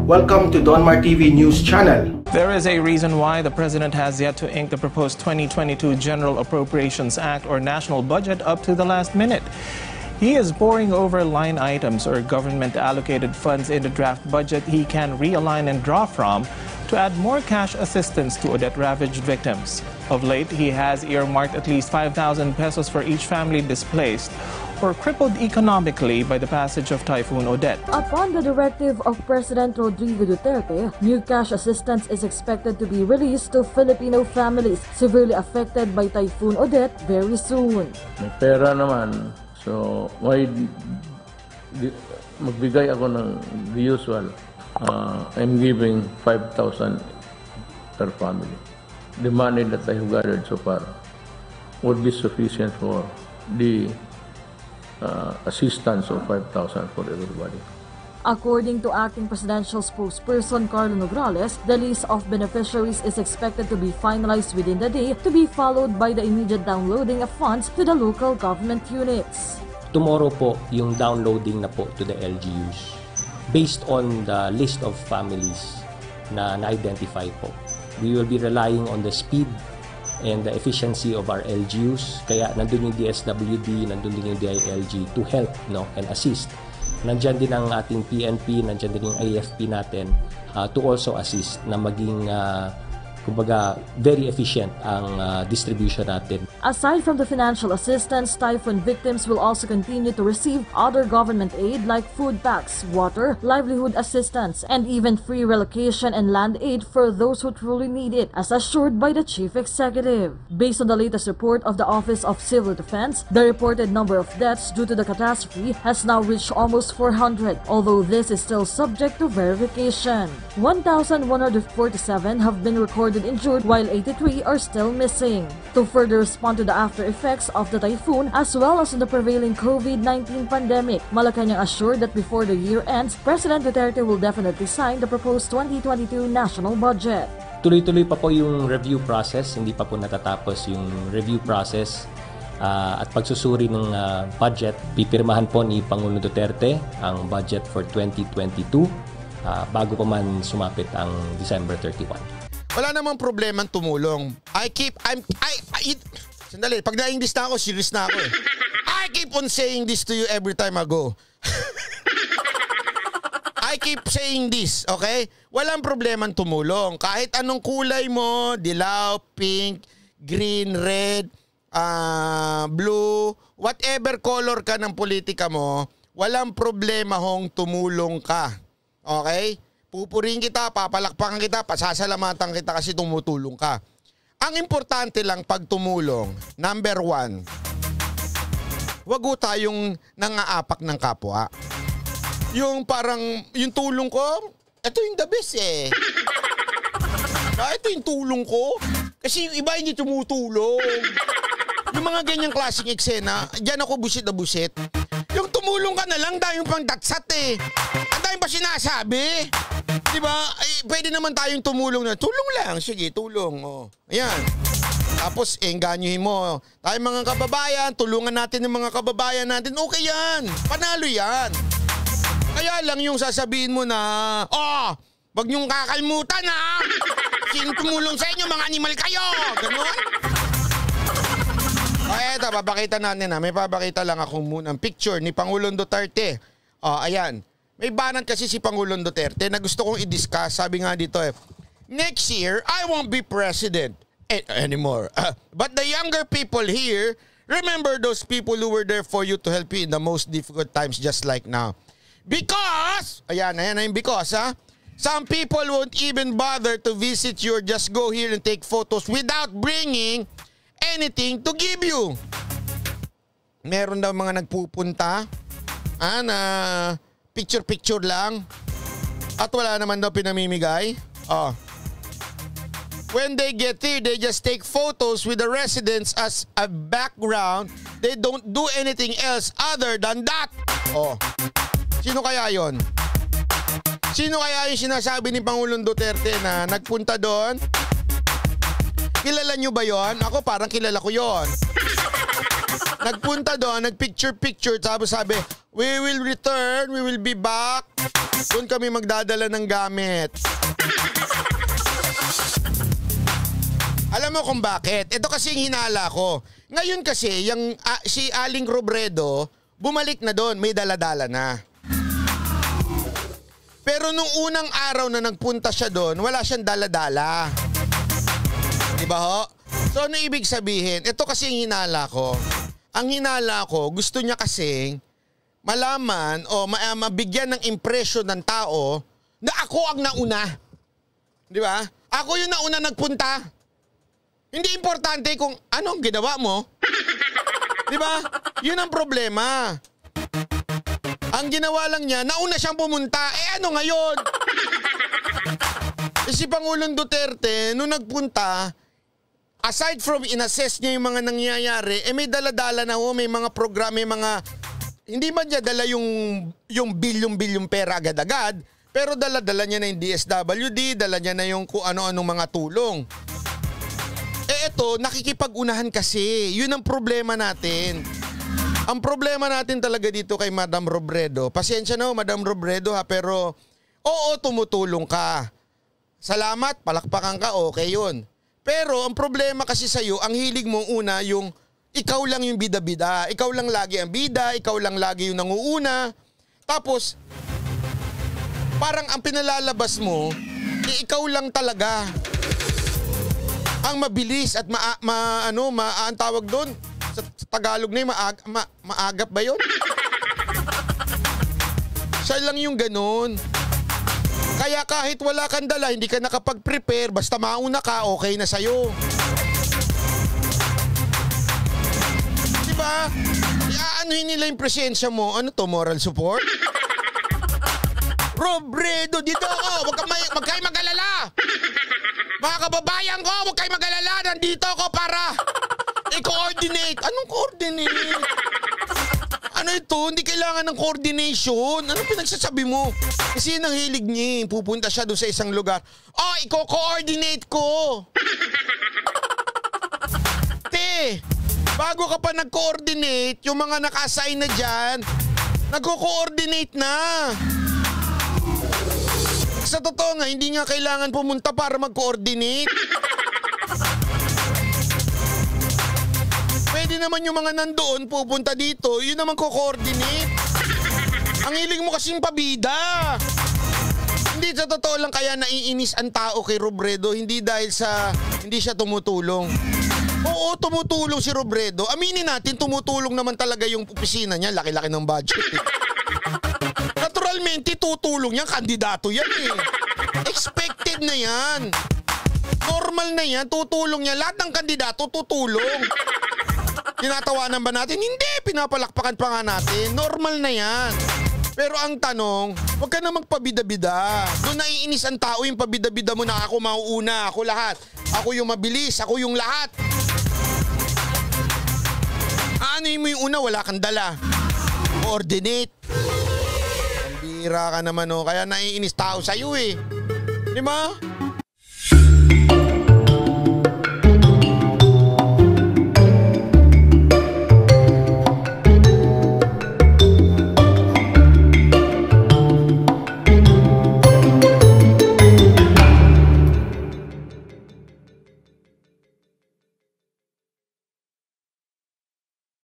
Welcome to Donmar TV News Channel. There is a reason why the President has yet to ink the proposed 2022 General Appropriations Act or national budget up to the last minute. He is poring over line items or government-allocated funds in the draft budget he can realign and draw from to add more cash assistance to Odette-ravaged victims. Of late, he has earmarked at least 5,000 pesos for each family displaced or crippled economically by the passage of Typhoon Odette. Upon the directive of President Rodrigo Duterte, new cash assistance is expected to be released to Filipino families severely affected by Typhoon Odette very soon. May pera naman, so why magbigay ako ng the usual. I'm giving 5,000 per family. The money that I have gathered so far would be sufficient for the assistance of 5,000 for everybody. According to acting presidential spokesperson Carlo Nograles, the list of beneficiaries is expected to be finalized within the day, to be followed by the immediate downloading of funds to the local government units. Tomorrow po yung downloading na po to the LGUs based on the list of families na na-identify po. We will be relying on the speed and the efficiency of our LGUs. Kaya nandun yung DSWD, nandun din yung DILG to help and assist. Nandyan din ang ating PNP, nandyan din yung AFP natin to also assist na maging kumbaga very efficient ang distribution natin. Aside from the financial assistance, typhoon victims will also continue to receive other government aid like food packs, water, livelihood assistance, and even free relocation and land aid for those who truly need it, as assured by the Chief Executive. Based on the latest report of the Office of Civil Defense, the reported number of deaths due to the catastrophe has now reached almost 400, although this is still subject to verification. 1,147 have been recorded injured while 83 are still missing. To further respond to the after effects of the typhoon as well as the prevailing COVID-19 pandemic, Malacanang assured that before the year ends, President Duterte will definitely sign the proposed 2022 national budget. Tuloy-tuloy pa po yung review process, hindi pa po natatapos yung review process at pagsusuri ng budget. Pipirmahan po ni Pangulong Duterte ang budget for 2022 bago pa man sumapit ang December 31. Wala namang problemang tumulong. Sandali, pag na-English na ako, serious na ako eh. I keep on saying this to you every time I go. I keep saying this, okay? Walang problemang tumulong. Kahit anong kulay mo, dilaw, pink, green, red, blue, whatever color ka ng politika mo, walang problema hong tumulong ka. Okay? Pupurin kita, papalakpakan kita, pasasalamatan kita kasi tumutulong ka. Ang importante lang pag tumulong, number 1, wag ho tayong nangaapak ng kapwa. Yung parang, yung tulong ko, ito yung the best eh. Ito yung tulong ko. Kasi yung iba hindi tumutulong. Yung mga ganyang klaseng eksena, dyan ako busit na busit. Yung tumulong ka na lang, dahil yung pang datsat eh. Ang dahil pa sinasabi. Diba? Ay, pwede naman tayong tumulong na. Tulong lang. Sige, tulong. Oh. Ayan. Tapos, enganyuhin mo. Tayo mga kababayan, tulungan natin yung mga kababayan natin. Okay yan. Panalo yan. Kaya lang yung sasabihin mo na, wag niyong kakalmutan ha. Sino tumulong sa inyo? Mga animal kayo. Ganon. Eto, papakita natin na. May papakita lang ako muna ng picture ni Pangulong Duterte. Ayan. May banat kasi si Pangulong Duterte na gusto kong i-discuss. Sabi nga dito next year, I won't be president anymore. But the younger people here, remember those people who were there for you to help you in the most difficult times just like now. Because, ayan na yung because some people won't even bother to visit you or just go here and take photos without bringing anything to give you. Meron daw mga nagpupunta na picture-picture lang at wala naman daw pinamimigay. When they get here, they just take photos with the residents as a background. They don't do anything else other than that. Sino kaya yon? Sino kaya yung sinasabi ni Pangulong Duterte na nagpunta doon? Kilala nyo ba yon? Ako parang kilala ko yon. Nagpunta doon, nagpicture-picture, tapos sabi, We will return. We will be back. Doon kami magdadala ng gamit. Alam mo kung bakit? Ito kasi yung hinala ko. Ngayon kasi, si Aling Robredo, bumalik na doon. May daladala na. Pero nung unang araw na nagpunta siya doon, wala siyang daladala. Diba ho? So ano ibig sabihin? Ito kasi yung hinala ko. Ang hinala ko, gusto niya kasing malaman o mabigyan ng impression ng tao na ako ang nauna. Di ba? Ako yung nauna nagpunta. Hindi importante kung anong ginawa mo. Di ba? Yun ang problema. Ang ginawa lang niya, nauna siyang pumunta. Ano ngayon? Si Pangulong Duterte, nung nagpunta, aside from inassess niya yung mga nangyayari, may dala-dala na may mga program, may mga, hindi man niya dala yung bilyong-bilyong pera agad-agad, pero dala-dala niya na yung DSWD, dala niya na yung kung ano-anong mga tulong. Eto, nakikipag-unahan kasi. Yun ang problema natin. Ang problema natin talaga dito kay Madam Robredo, pasensya na Madam Robredo pero oo, tumutulong ka. Salamat, palakpakan ka, okay yun. Pero ang problema kasi sa'yo, ang hilig mo una yung ikaw lang yung bida-bida. Ikaw lang lagi ang bida, ikaw lang lagi yung nanguuna. Tapos, parang ang pinalalabas mo, ikaw lang talaga ang mabilis at ang tawag doon, sa Tagalog na yung maagap ba yun? Siya lang yung ganun. Kaya kahit wala kang dala, hindi ka nakapag-prepare, basta mauna ka, okay na sa'yo. Diba? Aanuhin nila yung presensya mo. Ano to, moral support? Robredo, dito ako. Huwag kayo mag-alala. Mga kababayan ko, huwag kayo mag-alala. Nandito ako para i-coordinate. Anong coordinate? Ano ito? Hindi kailangan ng coordination. Ano pinagsasabi mo? Kasi yun ang hilig niya. Pupunta siya doon sa isang lugar. Oh, i-coordinate ko. Te, bago ka pa nag-coordinate, yung mga naka-assign na dyan, nag-coordinate na. Sa totoo nga, hindi nga kailangan pumunta para mag-coordinate. Pwede naman yung mga nandoon pupunta dito, yun naman ko-coordinate. Ang hiling mo kasing pabida. Hindi, sa totoo lang kaya naiinis ang tao kay Robredo, hindi dahil sa hindi siya tumutulong. Oo, tumutulong si Robredo. Aminin natin, tumutulong naman talaga yung opisina niya, laki-laki ng budget. Naturalmente, tutulong yan, kandidato yan eh. Expected na yan. Normal na yan, tutulong niya. Lahat ng kandidato tutulong. Tinatawanan ba natin? Hindi, pinapalakpakan pa nga natin. Normal na yan. Pero ang tanong, huwag ka na magpabida-bida. Doon naiinis ang tao yung pabida-bida mo na ako mauuna, ako lahat. Ako yung mabilis, ako yung lahat. Ano mo yung una, wala kang dala. Coordinate. Pambira ka naman kaya naiinis tao sa'yo eh. Di ba?